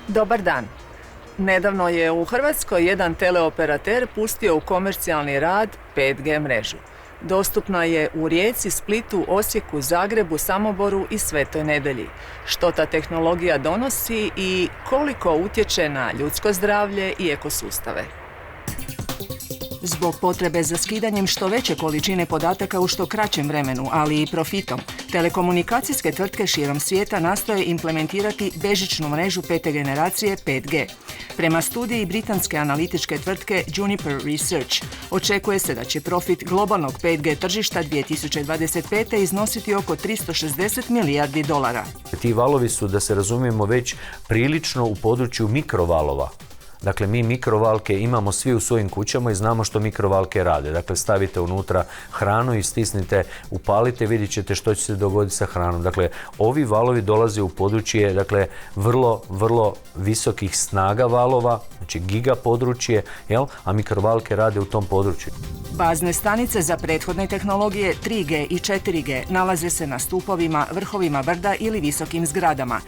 Dobar dan. Nedavno je u Hrvatskoj jedan teleoperater pustio u komercijalni rad 5G mrežu. Dostupna je u Rijeci, Splitu, Osijeku, Zagrebu, Samoboru i Svetoj Nedjelji. Što ta tehnologija donosi i koliko utječe na ljudsko zdravlje i ekosustave? Zbog potrebe za skidanjem što veće količine podataka u što kraćem vremenu, ali i profitom, telekomunikacijske tvrtke širom svijeta nastoje implementirati bežičnu mrežu pete generacije 5G. Prema studiji britanske analitičke tvrtke Juniper Research, očekuje se da će profit globalnog 5G tržišta 2025. iznositi oko $360 milijardi. Ti valovi su, da se razumijemo, već prilično u području mikrovalova. Dakle, mi mikrovalke imamo svi u svojim kućama i znamo što mikrovalke rade. Dakle, stavite unutra hranu i stisnite, upalite, vidjet ćete što će se dogoditi sa hranom. Dakle, ovi valovi dolaze u područje, dakle, vrlo visokih snaga valova, znači giga područje, a mikrovalke rade u tom području. Bazne stanice za prethodne tehnologije 3G i 4G nalaze se na stupovima, vrhovima brda ili visokim zgradama.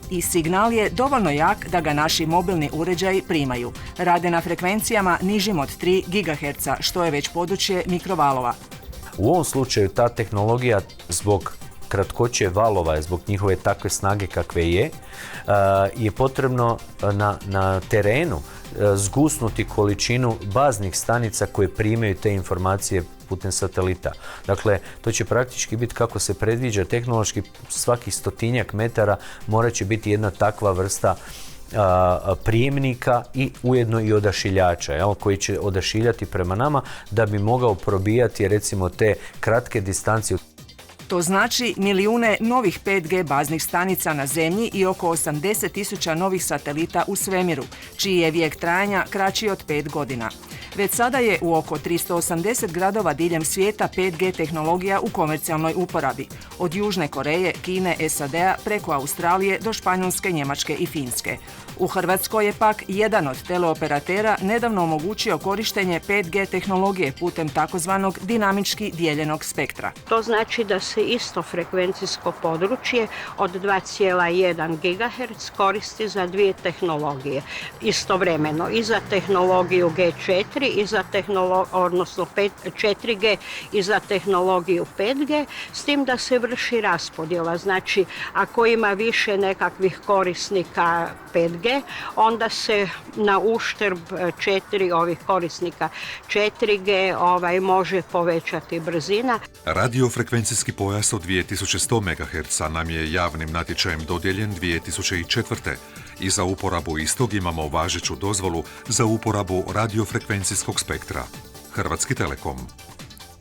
I signal je dovoljno jak da ga naši mobilni uređaji primaju. Rade na frekvencijama nižim od 3 GHz, što je već područje mikrovalova. U ovom slučaju ta tehnologija zbog kratkoće valova, zbog njihove takve snage kakve je potrebno na terenu zgusnuti količinu baznih stanica koje primaju te informacije putem satelita. Dakle, to će praktički biti, kako se predviđa tehnološki, svakih 100-tinjak metara morat će biti jedna takva vrsta prijemnika i ujedno i odašiljača, koji će odašiljati prema nama da bi mogao probijati recimo te kratke distance. To znači milijune novih 5G baznih stanica na Zemlji i oko 80.000 novih satelita u svemiru, čiji je vijek trajanja kraći od 5 godina. Već sada je u oko 380 gradova diljem svijeta 5G tehnologija u komercijalnoj uporabi, od Južne Koreje, Kine, SAD-a preko Australije do Španjolske, Njemačke i Finske. U Hrvatskoj je pak jedan od teleoperatera nedavno omogućio korištenje 5G tehnologije putem takozvanog dinamički dijeljenog spektra. To znači da se isto frekvencijsko područje od 2,1 GHz koristi za dvije tehnologije istovremeno, i za tehnologiju G4 i za odnosno 4G i za tehnologiju 5G, s tim da se vrši raspodjela. Znači, ako ima više nekakvih korisnika 5G, onda se na uštrb 4 ovih korisnika 4G može povećati brzina. Radiofrekvencijski pojas od 2100 MHz nam je javnim natječajem dodijeljen 2004. I za uporabu istog imamo važeću dozvolu za uporabu radiofrekvencijskog spektra. Hrvatski Telekom.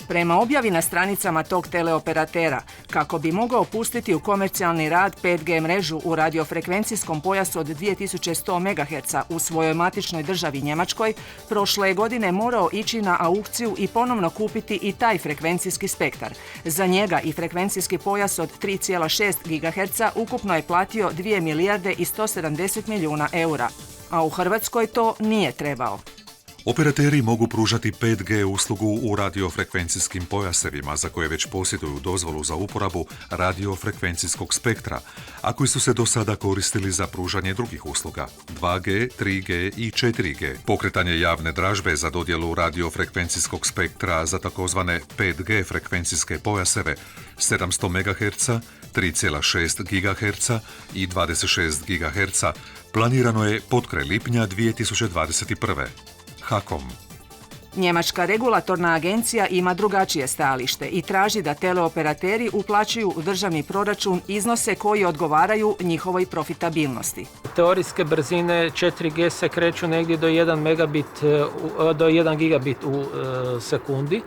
Prema objavi na stranicama tog teleoperatera, kako bi mogao pustiti u komercijalni rad 5G mrežu u radiofrekvencijskom pojasu od 2100 MHz u svojoj matičnoj državi Njemačkoj, prošle godine morao ići na aukciju i ponovno kupiti i taj frekvencijski spektar. Za njega i frekvencijski pojas od 3,6 GHz ukupno je platio 2 milijarde i 170 milijuna eura, a u Hrvatskoj to nije trebao. Operateri mogu pružati 5G uslugu u radiofrekvencijskim pojasevima za koje već posjeduju dozvolu za uporabu radiofrekvencijskog spektra, a koji su se do sada koristili za pružanje drugih usluga 2G, 3G i 4G. Pokretanje javne dražbe za dodjelu radiofrekvencijskog spektra za takozvane 5G frekvencijske pojaseve 700 MHz, 3,6 GHz i 26 GHz planirano je potkraj lipnja 2021. HAKOM. Njemačka regulatorna agencija ima drugačije stajalište i traži da teleoperateri uplaćuju u državni proračun iznose koji odgovaraju njihovoj profitabilnosti. Teorijske brzine 4G se kreću negdje do 1 gigabit u sekundi,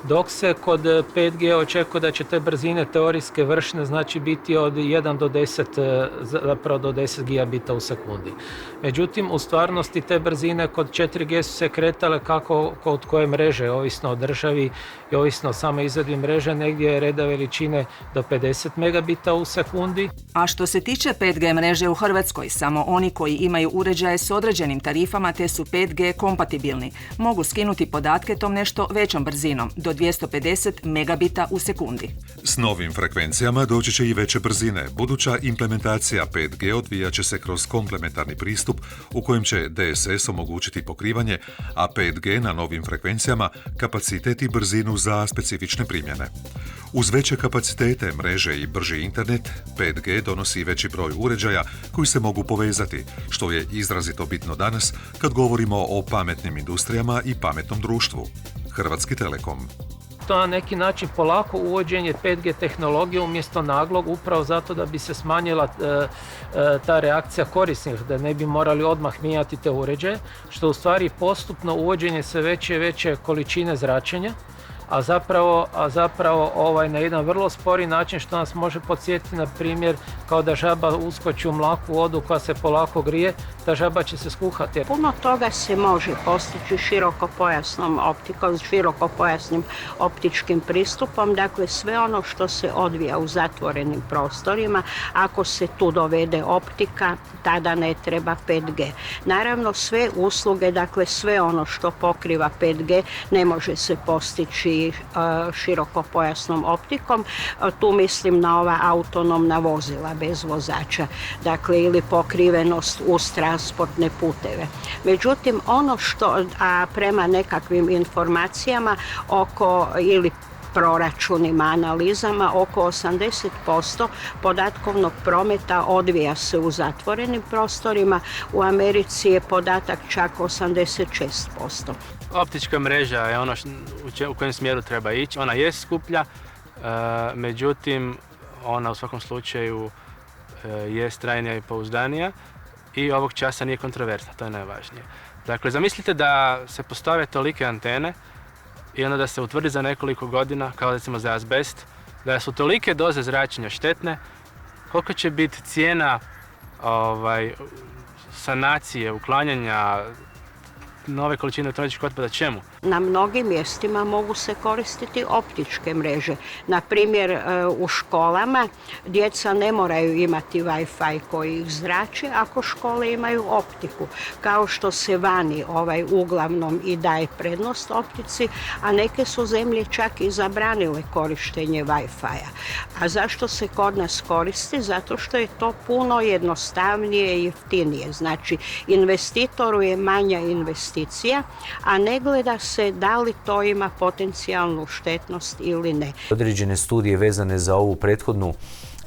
dok se kod 5G očekuje da će te brzine teorijske vršne znači biti od 1 do 10, zapravo do 10 gigabita u sekundi. Međutim, u stvarnosti te brzine kod 4G su se kretale kako kod koje mreže, ovisno o državi i ovisno o samoj izvedbi mreže, negdje je reda veličine do 50 megabita u sekundi. A što se tiče 5G mreže u Hrvatskoj, samo oni koji imaju uređaje s određenim tarifama te su 5G kompatibilni mogu skinuti podatke tom nešto većom brzinom, do do 250 megabita u sekundi. S novim frekvencijama doći će i veće brzine. Buduća implementacija 5G odvijat će se kroz komplementarni pristup u kojem će DSS omogućiti pokrivanje, a 5G na novim frekvencijama kapacitet i brzinu za specifične primjene. Uz veće kapacitete mreže i brži internet, 5G donosi veći broj uređaja koji se mogu povezati, što je izrazito bitno danas kad govorimo o pametnim industrijama i pametnom društvu. Hrvatski Telekom. To na neki način polako uvođenje 5G tehnologije umjesto naglog, upravo zato da bi se smanjila ta reakcija korisnika, da ne bi morali odmah mijenjati te uređaje, što u stvari postupno uvođenje sve veće i veće količine zračenja, a zapravo na jedan vrlo spori način, što nas može podsjetiti na primjer kao da žaba uskoči u mlaku vodu koja se polako grije, ta žaba će se skuhati. Puno toga se može postići širokopojasnom optikom, širokopojasnim optičkim pristupom, dakle sve ono što se odvija u zatvorenim prostorima, ako se tu dovede optika, tada ne treba 5G. Naravno sve usluge, dakle sve ono što pokriva 5G ne može se postići širokopojasnom optikom. Tu mislim na ova autonomna vozila bez vozača, dakle ili pokrivenost uz transportne puteve. Međutim, ono što, a prema nekakvim informacijama ili proračunima, analizama, oko 80% podatkovnog prometa odvija se u zatvorenim prostorima, u Americi je podatak čak 86%. Optička mreža je ono u kojem smjeru treba ići. Ona je skuplja, međutim ona u svakom slučaju je trajnija i pouzdanija i ovog časa nije kontroverzna, to je najvažnije. Dakle, zamislite da se postave tolike antene i onda da se utvrdi za nekoliko godina, kao recimo za azbest, da su tolike doze zračenja štetne, koliko će biti cijena sanacije, uklanjanja nove količine elektroničkog otpada, čemu? Na mnogim mjestima mogu se koristiti optičke mreže. Na primjer, u školama djeca ne moraju imati Wi-Fi koji ih zrači ako škole imaju optiku. Kao što se vani uglavnom i daje prednost optici, a neke su zemlje čak i zabranile korištenje Wi-Fi-a. A zašto se kod nas koristi? Zato što je to puno jednostavnije i jeftinije. Znači, investitoru je manja investicija, a ne gleda se da li to ima potencijalnu štetnost ili ne. Određene studije vezane za ovu prethodnu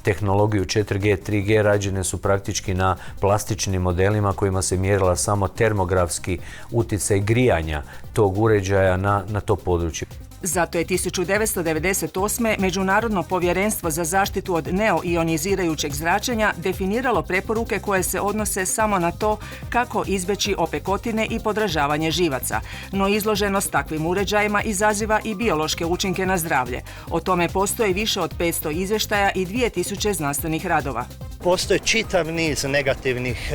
tehnologiju 4G, 3G rađene su praktički na plastičnim modelima kojima se mjerila samo termografski utjecaj grijanja tog uređaja na to područje. Zato je 1998. Međunarodno povjerenstvo za zaštitu od neoionizirajućeg zračenja definiralo preporuke koje se odnose samo na to kako izbjeći opekotine i podražavanje živaca. No izloženost takvim uređajima izaziva i biološke učinke na zdravlje. O tome postoji više od 500 izvještaja i 2000 znanstvenih radova. Postoji čitav niz negativnih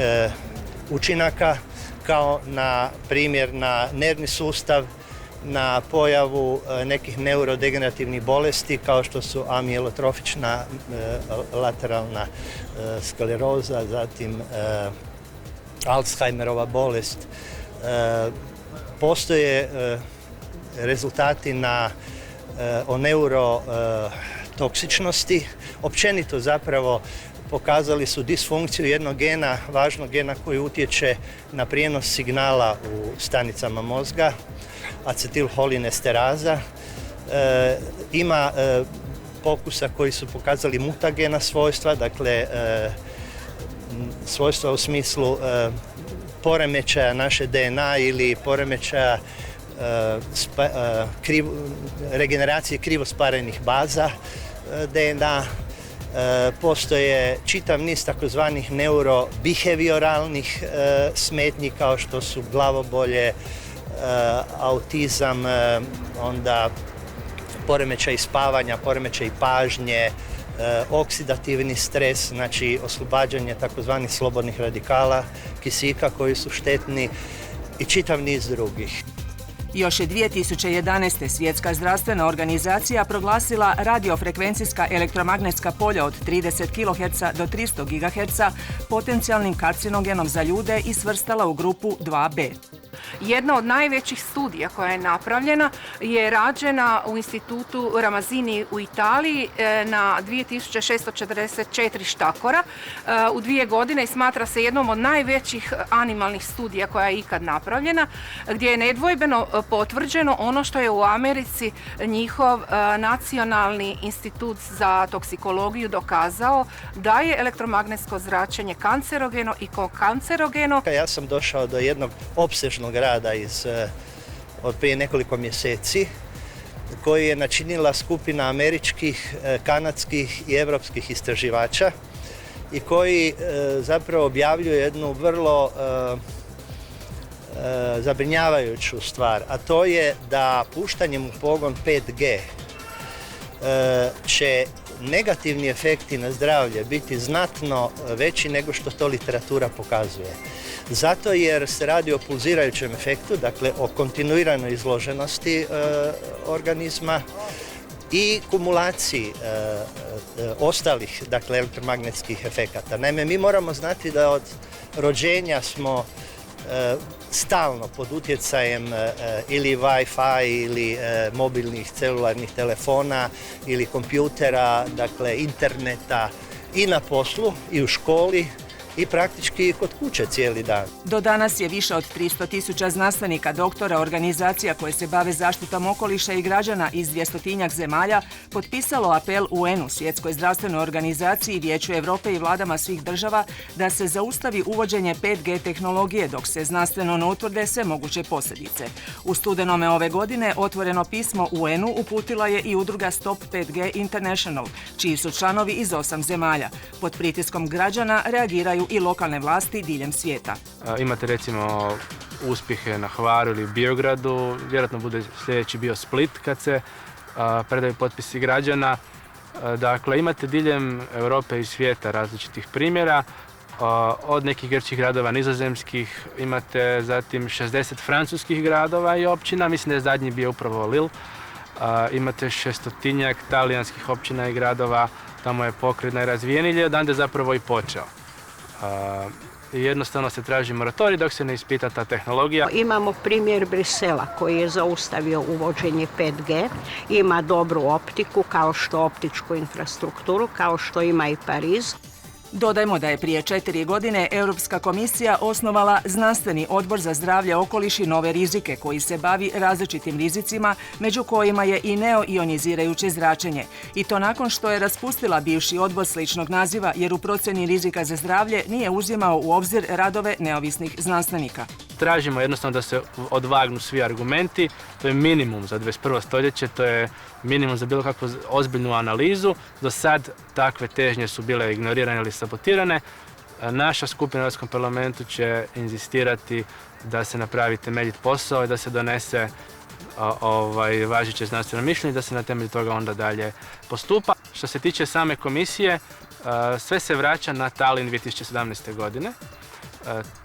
učinaka, kao na primjer na nervni sustav, na pojavu nekih neurodegenerativnih bolesti kao što su amijelotrofična lateralna skleroza, zatim Alzheimerova bolest. Postoje rezultati o neurotoksičnosti. Općenito zapravo pokazali su disfunkciju jednog gena, važnog gena koji utječe na prijenos signala u stanicama mozga, acetilholinesteraza. Ima pokusa koji su pokazali mutagena svojstva, dakle svojstva u smislu poremećaja naše DNA ili poremećaja regeneracije krivo sparenih baza DNA. Postoje čitav niz takozvanih neurobehavioralnih smetnji kao što su glavobolje, autizam, onda poremećaj spavanja, poremećaj pažnje, oksidativni stres, znači oslobađanje takozvanih slobodnih radikala, kisika koji su štetni i čitav niz drugih. Još je 2011. Svjetska zdravstvena organizacija proglasila radiofrekvencijska elektromagnetska polja od 30 kHz do 300 GHz potencijalnim karcinogenom za ljude i svrstala u grupu 2B. Jedna od najvećih studija koja je napravljena je rađena u institutu Ramazzini u Italiji na 2644 štakora u 2 godine i smatra se jednom od najvećih animalnih studija koja je ikad napravljena, gdje je nedvojbeno potvrđeno ono što je u Americi njihov nacionalni institut za toksikologiju dokazao, da je elektromagnetsko zračenje kancerogeno i kokancerogeno. Ja sam došao do jednog opsežnog rada od prije nekoliko mjeseci koji je načinila skupina američkih, kanadskih i europskih istraživača i koji zapravo objavljuju jednu vrlo zabrinjavajuću stvar, a to je da puštanjem u pogon 5G će negativni efekti na zdravlje biti znatno veći nego što to literatura pokazuje. Zato jer se radi o pulzirajućem efektu, dakle o kontinuiranoj izloženosti organizma i kumulaciji ostalih, dakle, elektromagnetskih efekata. Naime, mi moramo znati da od rođenja smo stalno pod utjecajem ili Wi-Fi ili mobilnih celularnih telefona ili kompjutera, dakle interneta i na poslu i u školi i praktički kod kuće cijeli dan. Do danas je više od 300.000 znanstvenika, doktora, organizacija koje se bave zaštitom okoliša i građana iz 200-tinjak zemalja potpisalo apel UN-u, Svjetskoj zdravstvenoj organizaciji, Vijeću Europe i vladama svih država da se zaustavi uvođenje 5G tehnologije dok se znanstveno ne utvrde sve moguće posljedice. U studenome ove godine otvoreno pismo UN-u uputila je i udruga Stop 5G International, čiji su članovi iz 8 zemalja. Pod pritiskom građana reagiraju i lokalne vlasti diljem svijeta. Imate recimo uspjehe na Hvaru ili Biogradu, vjerojatno bude sljedeći bio Split kad se predaju potpisi građana. Dakle, imate diljem Europe i svijeta različitih primjera, od nekih grčkih gradova, nizozemskih, imate zatim 60 francuskih gradova i općina, mislim da je zadnji bio upravo Lille. Imate 600-tinjak talijanskih općina i gradova, tamo je pokret najrazvijeniji i odande zapravo i počeo. Jednostavno se traži moratorij dok se ne ispita ta tehnologija. Imamo primjer Brisela koji je zaustavio uvođenje 5G. Ima dobru optiku, kao što optičku infrastrukturu, kao što ima i Pariz. Dodajmo da je prije 4 godine Europska komisija osnovala Znanstveni odbor za zdravlje, okoliš i nove rizike koji se bavi različitim rizicima, među kojima je i neoionizirajuće zračenje. I to nakon što je raspustila bivši odbor sličnog naziva jer u procjeni rizika za zdravlje nije uzimao u obzir radove neovisnih znanstvenika. Tražimo jednostavno da se odvagnu svi argumenti, to je minimum za 21. stoljeće, to je minimum za bilo kakvu ozbiljnu analizu. Do sad takve težnje su bile ignorirane ili sabotirane. Naša skupina u Europskom parlamentu će inzistirati da se napravi temeljit posao i da se donese važeće znanstveno mišljenje, da se na temelju toga onda dalje postupa. Što se tiče same komisije, sve se vraća na Tallinn 2017. godine.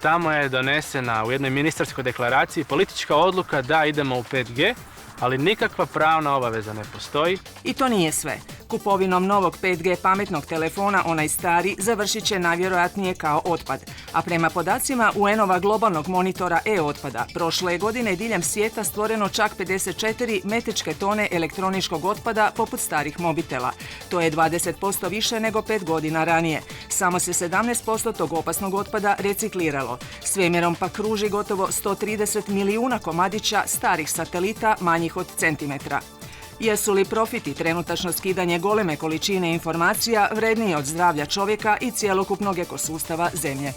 Tamo je donesena u jednoj ministarskoj deklaraciji politička odluka da idemo u 5G, ali nikakva pravna obaveza ne postoji. I to nije sve. Kupovinom novog 5G pametnog telefona, onaj stari završit će najvjerojatnije kao otpad. A prema podacima UN-ova globalnog monitora e-otpada, prošle je godine diljem svijeta stvoreno čak 54 metričke tone elektroničkog otpada poput starih mobitela. To je 20% više nego 5 godina ranije. Samo se 17% tog opasnog otpada recikliralo. Svemirom pa kruži gotovo 130 milijuna komadića starih satelita manjih od centimetra. Jesu li profiti trenutačno skidanje goleme količine informacija vredniji od zdravlja čovjeka i cjelokupnog ekosustava Zemlje?